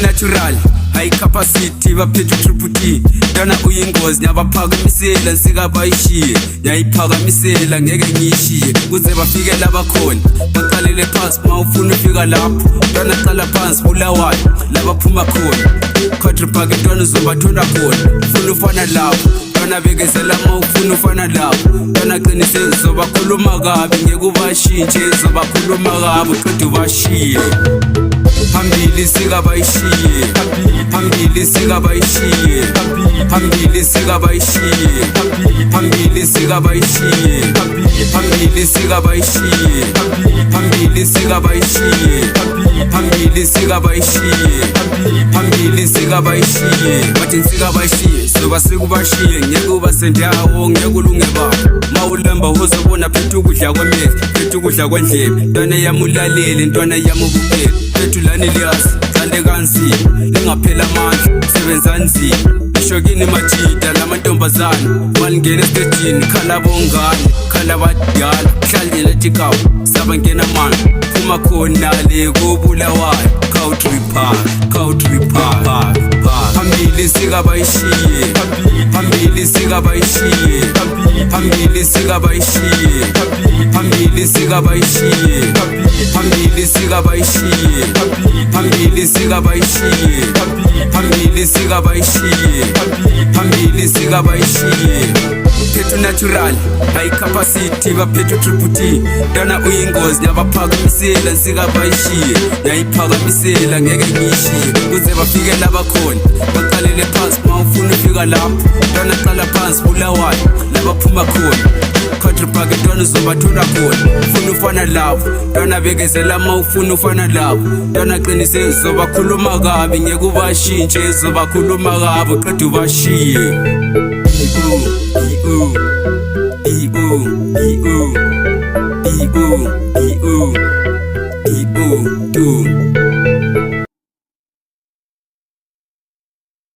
Natural high capacity baphethe triple T dana uyingozi nyabaphakamisela sikabayishiye yayiphakamisela ngeke ngiyishiye kuze bafike labakhona baqalele phansi mawufuna ufika lapho dana qala phansi bulawayo labaphuma khona quadruple intwana uzobathola khona ufuna ufana lapho dana bekezela mawufuna ufana lapho dana qinise uzobakhuluma kabi ngeke ubashintshe uzobakhuluma kabi uqede ubashiye Phambili sikabayishiye phambili sikabayishiye phambili sikabayishiye phambili sikabayishiye phambili sikabayishiye phambili sikabayishiye phambili sikabayishiye phambili sikabayishiye bathi sikabayishiye soba sikubashiye ngeke ubasendawo ngeke ulunge baba mawulemba uzobona phethe ukudla kwemezi phethe ukudla kwendlebe ntwana yamulalele ntwana yamubukele phethu lani liyazi qale kanzima lingaphela amandla sebenza nzima ishokini majida lamantombazana malingena estejini khala bongane khala badala hlalele tikawo sabangena manje phuma khona le kubulawayo country park phambili sikabayishiye phambili sikabayishiye phambili sikabayishiye phambili sikabayishiye phambili sikabayishiye phambili sikabayishiye phambili sikabayishiye phambili sikabayishiye phethe natural high capacity baphethe triple T dana uyingozi nyabaphakamisela sikabayishiye yayiphakamisela ngeke ngiyishiye kuze bafike labakhona baqalele phansi mawufuna ufika lapho dana qala phansi bulawayo labaphuma khona quadruple intwana uzobathola khona ufuna ufana lapho dana bekezela mawufuna ufana lapho dana qinise uzobakhuluma kabi ngeke ubashintshe uzobakhuluma kabi uqede ubashiye E-O